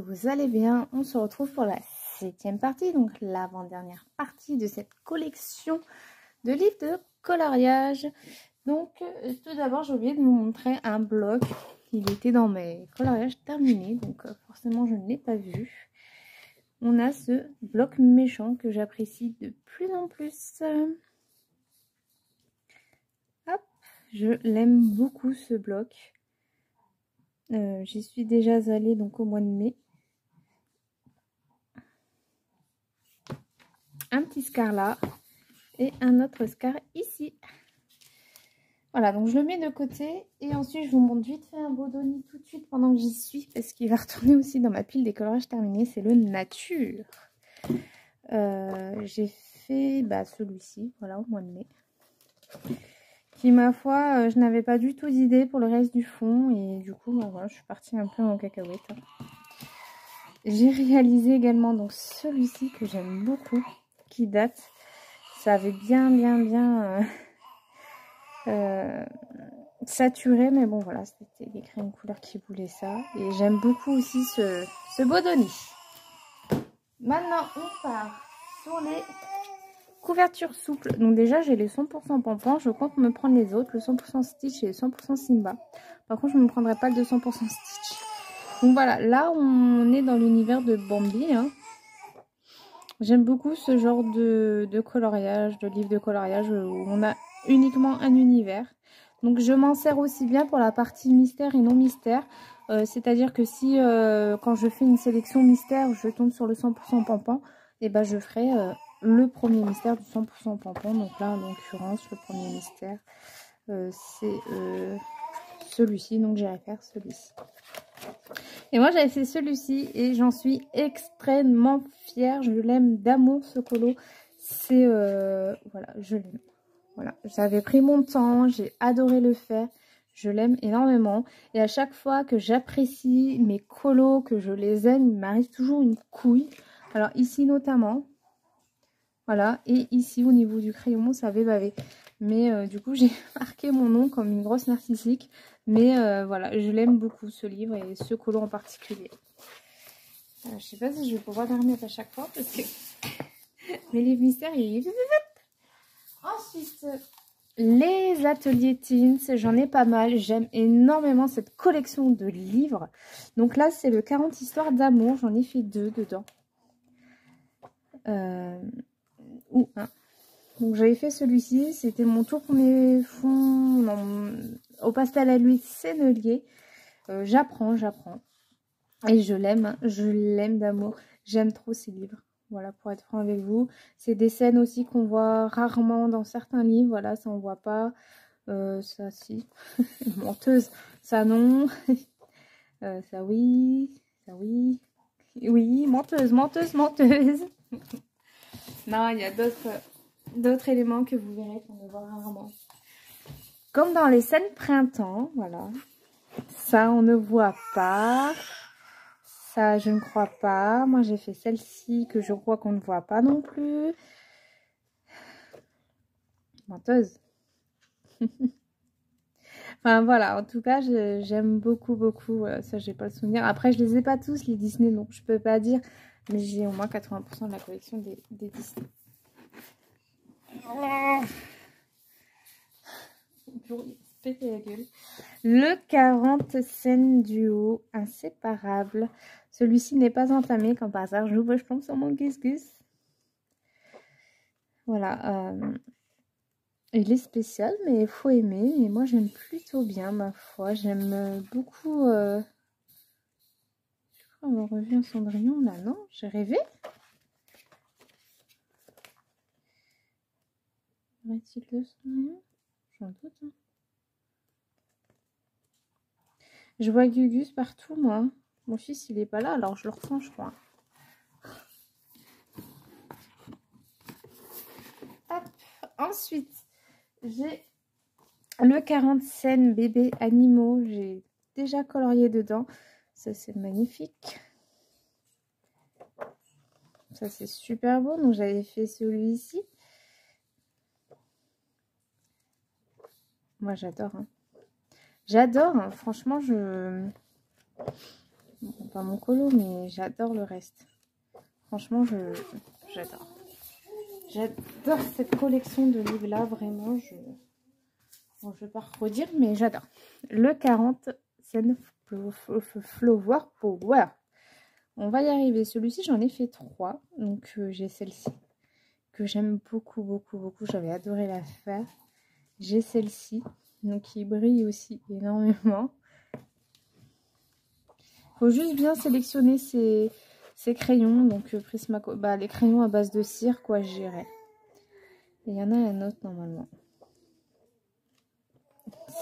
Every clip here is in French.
vous allez bien. On se retrouve pour la 7e partie, donc l'avant-dernière partie de cette collection de livres de coloriage. Donc tout d'abord, j'ai oublié de vous montrer un bloc. Il était dans mes coloriages terminés, donc forcément je ne l'ai pas vu. On a ce bloc méchant que j'apprécie de plus en plus. Hop, je l'aime beaucoup ce bloc. J'y suis déjà allée donc au mois de mai. Un petit scar là et un autre scar ici. Voilà, donc je le mets de côté et ensuite je vous montre vite fait un Bodoni tout de suite pendant que j'y suis parce qu'il va retourner aussi dans ma pile des coloriages terminés. C'est le Nature. J'ai fait celui-ci, voilà, au mois de mai. Qui, ma foi, je n'avais pas du tout d'idée pour le reste du fond et du coup, voilà, je suis partie un peu en cacahuète. J'ai réalisé également donc celui-ci que j'aime beaucoup, qui date. Ça avait bien saturé, mais bon voilà, c'était des crayons couleurs qui voulaient ça. Et j'aime beaucoup aussi ce Bodoni. Maintenant, on part sur les couvertures souples. Donc déjà, j'ai les 100% Pampan. Je compte me prendre les autres, le 100% Stitch et le 100% Simba. Par contre, je ne me prendrai pas le 200% Stitch. Donc voilà, là, on est dans l'univers de Bambi, hein. J'aime beaucoup ce genre de coloriage, de livre de coloriage où on a uniquement un univers. Donc je m'en sers aussi bien pour la partie mystère et non mystère. C'est-à-dire que si quand je fais une sélection mystère, je tombe sur le 100% Pampan, et ben je ferai le premier mystère du 100% Pampan. Donc là en l'occurrence le premier mystère c'est celui-ci, donc j'irai faire celui-ci. Et moi j'avais fait celui-ci et j'en suis extrêmement fière. Je l'aime d'amour ce colo. C'est voilà, je l'aime. Voilà, j'avais pris mon temps, j'ai adoré le faire. Je l'aime énormément. Et à chaque fois que j'apprécie mes colos, que je les aime, il m'arrive toujours une couille. Alors ici notamment. Voilà, et ici au niveau du crayon, ça avait bavé. Mais du coup, j'ai marqué mon nom comme une grosse narcissique. Mais voilà, je l'aime beaucoup ce livre et ce colo en particulier. Je sais pas si je vais pouvoir le remettre à chaque fois parce que mes livres mystères, ils... Ensuite, les ateliers Teens, j'en ai pas mal. J'aime énormément cette collection de livres. Donc là, c'est le 40 histoires d'amour. J'en ai fait 2 dedans. Ou un. Donc j'avais fait celui-ci, c'était mon tout premier fond au pastel à l'huile Sennelier. J'apprends. Et je l'aime d'amour. J'aime trop ces livres. Voilà, pour être franc avec vous. C'est des scènes aussi qu'on voit rarement dans certains livres. Voilà, ça on voit pas. Ça si. Menteuse. Ça non. Ça oui. Ça oui. Oui, menteuse. Non, il y a d'autres éléments que vous verrez qu'on ne voit rarement. Comme dans les scènes printemps, voilà. Ça, on ne voit pas. Ça, je ne crois pas. Moi, j'ai fait celle-ci que je crois qu'on ne voit pas non plus. Menteuse. Enfin, voilà. En tout cas, j'aime beaucoup. Ça, j'ai pas le souvenir. Après, je les ai pas tous, les Disney, donc je peux pas dire. Mais j'ai au moins 80% de la collection des Disney. Péter la gueule. Le 40 scènes duo inséparable. Celui-ci n'est pas entamé comme par hasard. Je tombe sur mon gus. Voilà. Il est spécial, mais il faut aimer. Et moi, j'aime plutôt bien, ma foi. J'aime beaucoup. Je crois avoir revu un Cendrillon là, non? J'ai rêvé. Y aurait-il deux Cendrillon? J'en doute. Hein. Je vois Gugus partout, moi. Mon fils, il est pas là, alors je le ressens, je crois. Hop. Ensuite, j'ai le 40 scènes bébés animaux. J'ai déjà colorié dedans. Ça, c'est magnifique. Ça, c'est super beau. Donc, j'avais fait celui-ci. Moi, j'adore. Hein. J'adore. Hein. Franchement, on pas mon colo, mais j'adore le reste. Franchement, j'adore. J'adore cette collection de livres-là, vraiment. Bon, je vais pas redire, mais j'adore. Le 40 Flower Power. On va y arriver. Celui-ci, j'en ai fait 3. Donc, j'ai celle-ci que j'aime beaucoup, beaucoup, beaucoup. J'avais adoré la faire. J'ai celle-ci, donc qui brille aussi énormément. Faut juste bien sélectionner ses crayons. Donc, Prismacolor, bah, les crayons à base de cire, quoi, je dirais. Et il y en a un autre, normalement.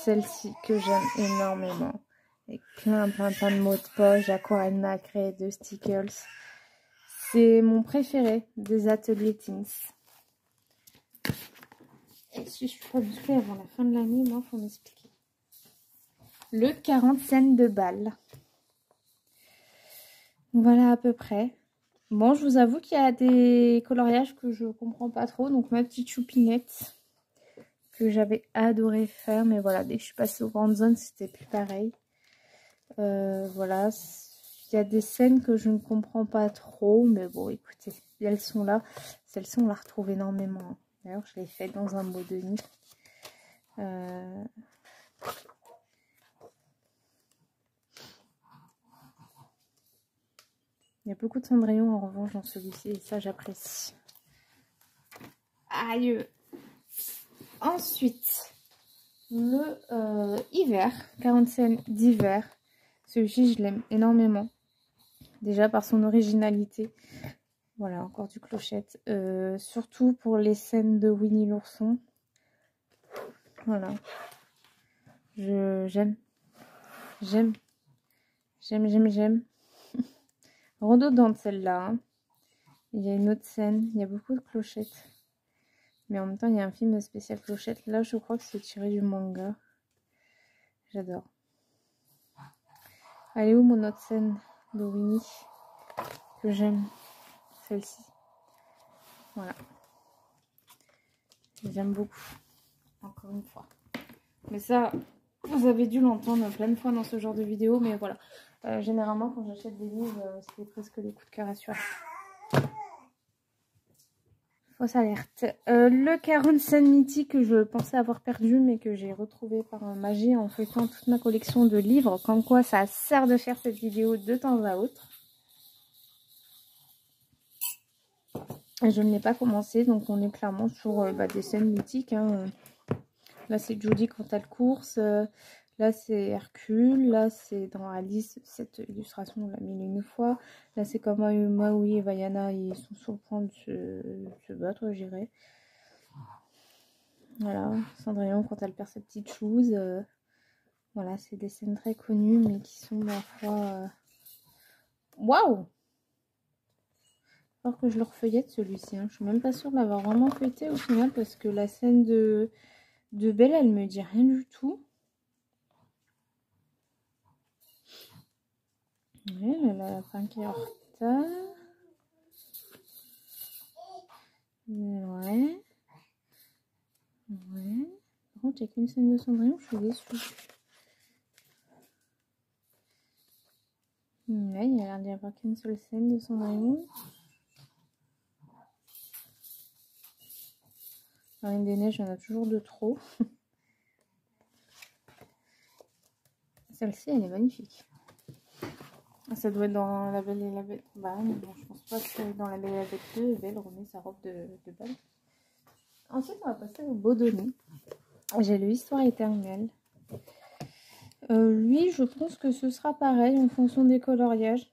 Celle-ci que j'aime énormément. Avec plein de mots de poche, aquarelle nacrée, de stickers. C'est mon préféré des ateliers Teens. Et si je suis pas musclée avant la fin de l'année, moi, faut m'expliquer. Le 40 scènes de bal. Voilà à peu près. Bon, je vous avoue qu'il y a des coloriages que je comprends pas trop. Donc, ma petite choupinette que j'avais adoré faire. Mais voilà, dès que je suis passée aux grandes zones, c'était plus pareil. Voilà, il y a des scènes que je ne comprends pas trop, mais bon, écoutez, elles sont là. Celle-ci, on la retrouve énormément. D'ailleurs, je l'ai faite dans un beau demi. Il y a beaucoup de Cendrillon en revanche dans celui-ci, et ça, j'apprécie. Aïe! Ensuite, le hiver, 40 scènes d'hiver. Celui-ci, je l'aime énormément. Déjà par son originalité. Voilà, encore du Clochette. Surtout pour les scènes de Winnie l'ourson. Voilà. J'aime. Redondante celle-là. Hein. Il y a une autre scène. Il y a beaucoup de clochettes. Mais en même temps, il y a un film spécial Clochette. Là, je crois que c'est tiré du manga. J'adore. Elle est où mon autre scène de Winnie que j'aime? Celle-ci. Voilà. J'aime beaucoup. Encore une fois. Mais ça, vous avez dû l'entendre plein de fois dans ce genre de vidéo. Mais voilà. Généralement, quand j'achète des livres, c'est presque les coups de cœur assurés. Fausse alerte. Le 40 scènes mythiques que je pensais avoir perdu, mais que j'ai retrouvé par magie en feuilletant toute ma collection de livres. Comme quoi, ça sert de faire cette vidéo de temps à autre. Et je ne l'ai pas commencé, donc on est clairement sur des scènes mythiques. Hein. Là, c'est Judy quand elle course. Là, c'est Hercule. Là, c'est dans Alice. Cette illustration, on l'a mis une fois. Là, c'est comme Maui et Vaiana. Ils sont sur le point de se battre, je dirais. Voilà. Cendrillon quand elle perd ses petites choses. Voilà, c'est des scènes très connues, mais qui sont parfois... Waouh! Alors que je le refeuillette celui-ci. Hein. Je suis même pas sûre de l'avoir vraiment feuilleté au final, parce que la scène de Belle, elle me dit rien du tout. Ouais, la lapin qui est en retard. Ouais. Ouais. Par contre, il n'y a qu'une scène de Cendrillon, je suis déçue. Ouais, il n'y a l'air d'y avoir qu'une seule scène de Cendrillon. La Reine des Neiges, il y en a toujours de trop. Celle-ci, elle est magnifique. Ça doit être dans La Belle et la Bête. Bah non, je pense pas que c'est dans La Belle et la Bête 2. Belle remet sa robe de balle. Ensuite, on va passer au Bodoni. J'ai lu Histoire éternelle. Lui, je pense que ce sera pareil en fonction des coloriages.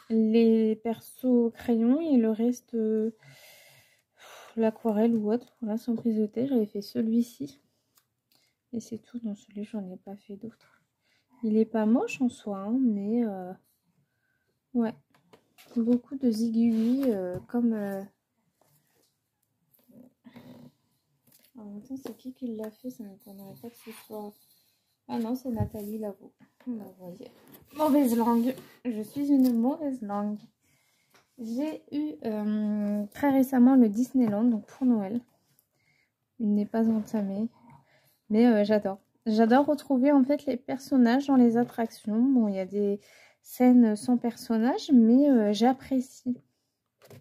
Les persos crayons et le reste, l'aquarelle ou autre. Voilà, sans prise de tête. J'avais fait celui-ci. Et c'est tout. Dans celui, j'en ai pas fait d'autres. Il est pas moche en soi, hein, mais ouais. Beaucoup de zigouilles comme... En même temps, c'est qui l'a fait? Ça ne m'étonnerait pas que ce soit... Ah non, c'est Nathalie Lavaux. Vous voyez. Mauvaise langue. Je suis une mauvaise langue. J'ai eu très récemment le Disneyland, donc pour Noël. Il n'est pas entamé. Mais j'adore. J'adore retrouver en fait les personnages dans les attractions. Bon, il y a des scène sans personnage, mais j'apprécie.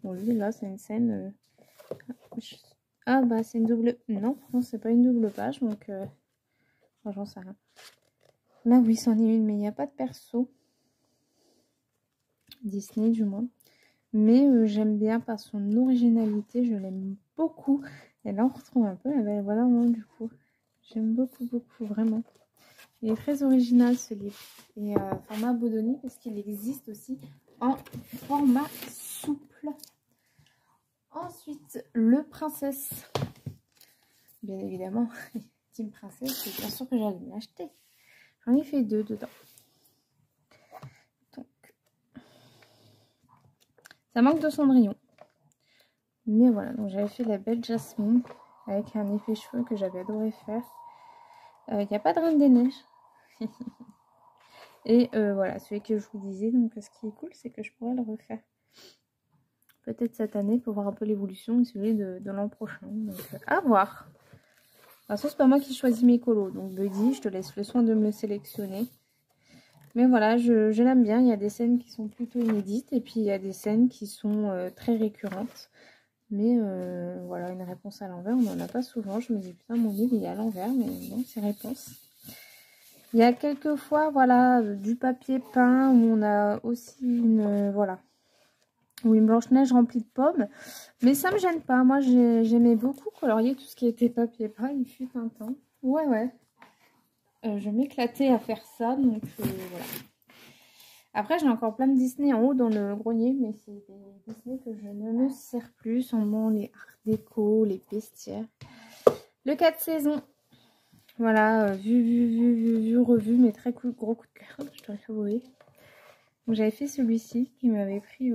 Bon, lui, là, c'est une scène... Ah, bah, c'est une double... Non, non, c'est pas une double page, donc... j'en sais rien. Là, oui, c'en est une, mais il n'y a pas de perso. Disney, du moins. Mais j'aime bien par son originalité, je l'aime beaucoup. Et là, on retrouve un peu la Belle Voilà, moi, du coup. J'aime beaucoup, beaucoup, vraiment. Il est très original, ce livre. Et format Bodoni, parce qu'il existe aussi en format souple. Ensuite, le Princesse. Bien évidemment, Team Princesse, c'est bien sûr que j'allais l'acheter. J'en ai fait 2 dedans. Donc, ça manque de Cendrillon. Mais voilà, donc j'avais fait la Belle Jasmine avec un effet cheveux que j'avais adoré faire. Il n'y a pas de Reine des Neiges. Et voilà, celui que je vous disais. Donc ce qui est cool, c'est que je pourrais le refaire. Peut-être cette année pour voir un peu l'évolution et celui de l'an prochain. Donc à voir. De toute façon, c'est pas moi qui choisis mes colos. Donc Buddy, je te laisse le soin de me le sélectionner. Mais voilà, je l'aime bien. Il y a des scènes qui sont plutôt inédites. Et puis il y a des scènes qui sont très récurrentes. Mais voilà, une réponse à l'envers, on n'en a pas souvent. Je me dis, putain, mon livre, il est à l'envers. Mais non, c'est réponse. Il y a quelques fois, voilà, du papier peint où on a aussi une, voilà, ou une Blanche-Neige remplie de pommes. Mais ça me gêne pas. Moi, j'aimais beaucoup colorier tout ce qui était papier peint. Il fut un temps. Ouais, ouais. Je m'éclatais à faire ça. Donc, voilà. Après, j'ai encore plein de Disney en haut dans le grenier. Mais c'est des Disney que je ne me sers plus. Sûrement les Art Déco, les Bestiaires. Le 4 saisons. Voilà, vu, revu, mais très cool, gros coup de cœur, je dois avouer. Donc j'avais fait celui-ci qui m'avait pris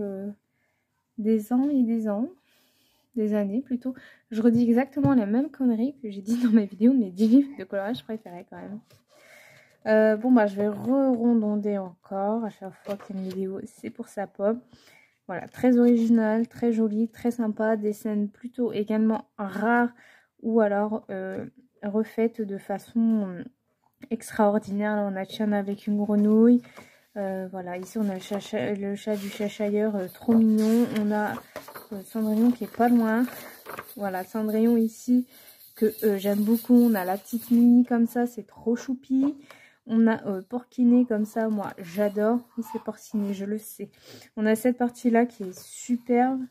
des ans et des années plutôt. Je redis exactement la même connerie que j'ai dit dans ma vidéo, mes 10 livres de coloriage préférés quand même. Bon bah je vais rondonder encore à chaque fois qu'il y a une vidéo, c'est pour sa pomme. Voilà, très original, très joli, très sympa, des scènes plutôt également rares ou alors... refaites de façon extraordinaire. Là, on a Tiana avec une grenouille. Voilà, ici on a le chat du Cheshire, trop mignon. On a Cendrillon qui est pas loin. Voilà, Cendrillon ici que j'aime beaucoup. On a la petite Mini comme ça, c'est trop choupi. On a Porquinet comme ça, moi j'adore. Oui, c'est Porcinet, je le sais. On a cette partie là qui est superbe.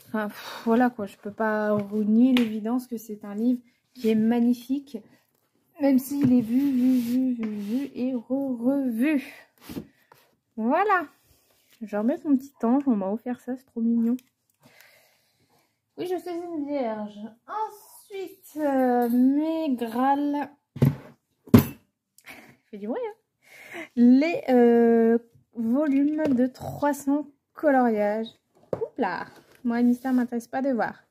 Enfin, voilà quoi, je peux pas renier l'évidence que c'est un livre qui est magnifique, même s'il est vu et revu. Voilà. Je remets mon petit ange, on m'a offert ça, c'est trop mignon. Oui, je suis une vierge. Ensuite, mes Graal. Fait du bruit, hein. Les volumes de 300 coloriages. Oups là. Moi, Mystère m'intéresse pas de voir.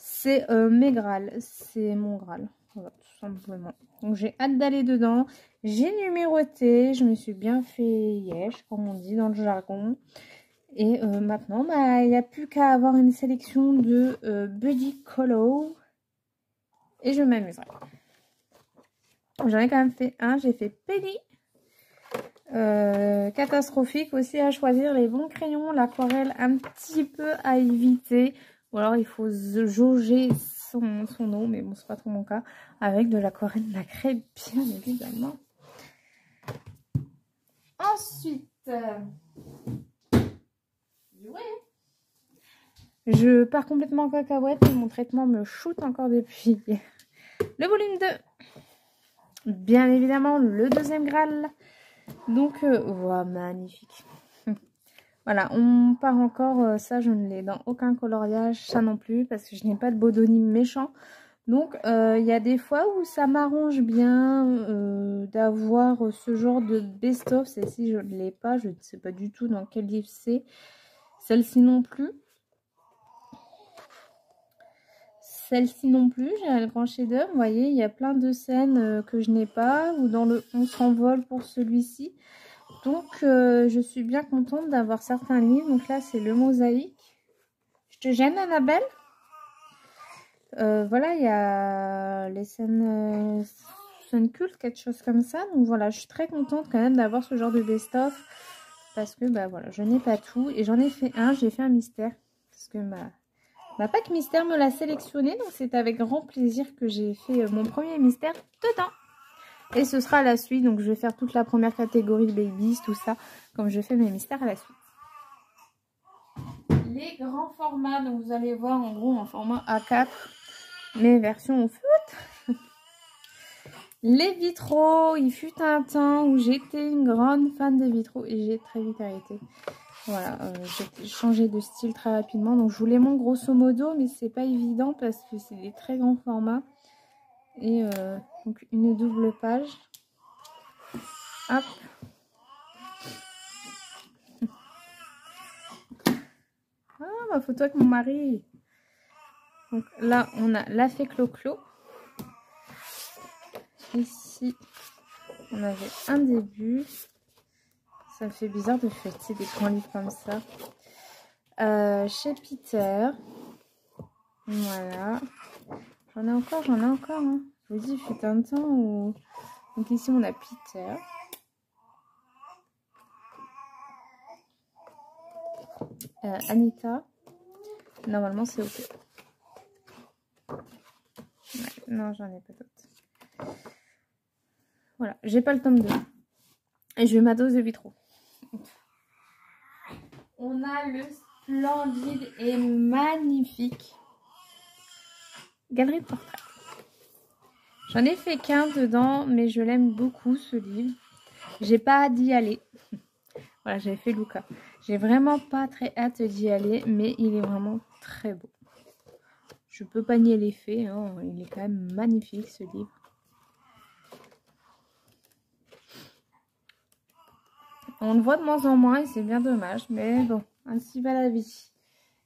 C'est mes Graal, c'est mon Graal, voilà, tout simplement. Donc j'ai hâte d'aller dedans. J'ai numéroté, je me suis bien fait yesh, comme on dit dans le jargon. Et maintenant, bah, il n'y a plus qu'à avoir une sélection de Buddy Colo. Et je m'amuserai. J'en ai quand même fait un, j'ai fait Penny. Catastrophique aussi à choisir les bons crayons, l'aquarelle un petit peu à éviter. Ou alors il faut jauger son eau, mais bon c'est pas trop mon cas. Avec de l'aquarelle nacrée bien évidemment. Ensuite, je pars complètement en cacahuète et mon traitement me shoot encore depuis le volume 2. Bien évidemment le deuxième Graal. Donc voilà, magnifique. Voilà, on part encore, ça je ne l'ai dans aucun coloriage, ça non plus, parce que je n'ai pas de Bodoni méchant. Donc il y a des fois où ça m'arrange bien d'avoir ce genre de best-of. Celle-ci je ne l'ai pas, je ne sais pas du tout dans quel livre c'est. Celle-ci non plus. Celle-ci non plus, j'ai le grand chef-d'œuvre. Vous voyez, il y a plein de scènes que je n'ai pas, ou dans le On s'envole pour celui-ci. Donc, je suis bien contente d'avoir certains livres. Donc là, c'est le mosaïque. Je te gêne, Annabelle? Voilà, il y a les scènes cultes, quelque chose comme ça. Donc voilà, je suis très contente quand même d'avoir ce genre de best-of. parce que bah voilà, je n'ai pas tout et j'en ai fait un, j'ai fait un mystère parce que ma pack mystère me l'a sélectionné, donc c'est avec grand plaisir que j'ai fait mon premier mystère dedans. Et ce sera la suite, donc je vais faire toute la première catégorie de babies, tout ça, comme je fais mes mystères à la suite. Les grands formats, donc vous allez voir en gros en format A4, mes versions au foot. Les vitraux, il fut un temps où j'étais une grande fan des vitraux et j'ai très vite arrêté. Voilà, j'ai changé de style très rapidement, donc je vous les montre grosso modo, mais c'est pas évident parce que c'est des très grands formats. Et donc une double page. Hop. Ah, ma photo avec mon mari. Donc là, on a la fée Clo-Clo. Ici, on avait un début. Ça me fait bizarre de fêter des grands livres comme ça. Chez Peter. Voilà. J'en ai encore. Hein. Je vous dis, il fut un temps où... Donc ici, on a Peter. Anita. Normalement, c'est ok. Ouais, non, j'en ai pas d'autres. Voilà, j'ai pas le tome 2. Et je vais ma dose de vitraux. On a le splendide et magnifique Galerie de portraits. J'en ai fait qu'un dedans, mais je l'aime beaucoup ce livre. J'ai pas hâte d'y aller. Voilà, j'avais fait Luca. J'ai vraiment pas très hâte d'y aller, mais il est vraiment très beau. Je peux pas nier l'effet, hein. Il est quand même magnifique ce livre. On le voit de moins en moins et c'est bien dommage, mais bon, ainsi va la vie.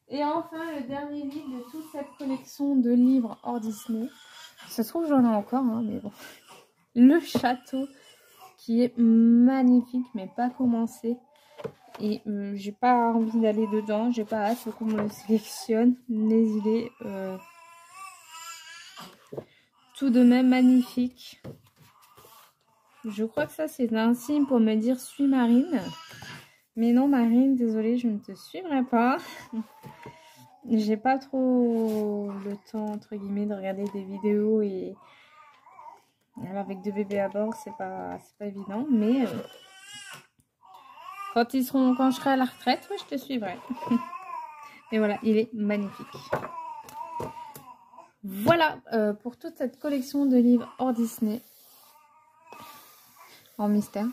Et enfin, le dernier livre de toute cette collection de livres hors Disney. Ça se trouve, j'en ai encore, hein, mais bon. Le château, qui est magnifique, mais pas commencé. Et j'ai pas envie d'aller dedans, j'ai pas hâte, faut qu'on me le sélectionne. Mais il est tout de même magnifique. Je crois que ça, c'est un signe pour me dire « suis Marine ». Mais non, Marine, désolée, je ne te suivrai pas. J'ai pas trop le temps, entre guillemets, de regarder des vidéos et avec 2 bébés à bord, c'est pas évident. Mais quand je serai à la retraite, ouais, je te suivrai. Et voilà, il est magnifique. Voilà pour toute cette collection de livres hors Disney. En mystère.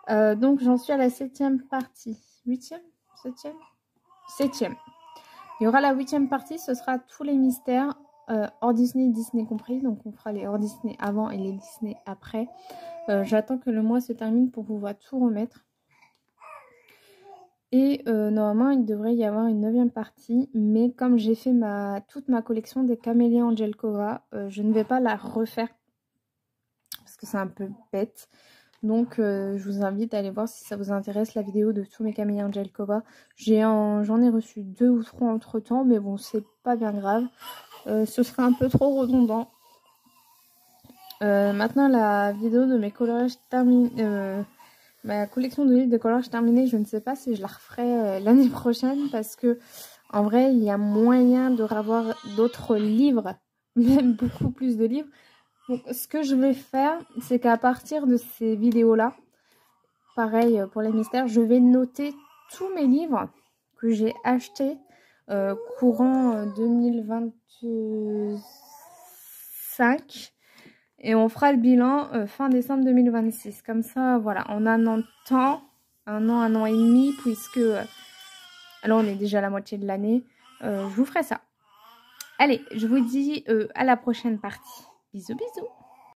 Donc j'en suis à la 7e partie. 8e 7e 7e. Il y aura la 8e partie, ce sera tous les mystères hors Disney, Disney compris. Donc on fera les hors Disney avant et les Disney après. J'attends que le mois se termine pour pouvoir tout remettre. Et normalement il devrait y avoir une 9e partie. Mais comme j'ai fait toute ma collection des Camélias Angelkova, je ne vais pas la refaire. Parce que c'est un peu bête. Donc je vous invite à aller voir si ça vous intéresse la vidéo de tous mes Camélias Angelkova. J'en ai reçu 2 ou 3 entre temps, mais bon, c'est pas bien grave. Ce serait un peu trop redondant. Maintenant, la vidéo de mes coloriages terminés, ma collection de livres de coloriage terminés, je ne sais pas si je la referai l'année prochaine parce que en vrai, il y a moyen de revoir d'autres livres, même beaucoup plus de livres. Donc, ce que je vais faire, c'est qu'à partir de ces vidéos-là, pareil pour les mystères, je vais noter tous mes livres que j'ai achetés courant 2025. Et on fera le bilan fin décembre 2026. Comme ça, voilà, en un an de temps, un an et demi, puisque là, on est déjà à la moitié de l'année, je vous ferai ça. Allez, je vous dis à la prochaine partie. Bisous, bisous.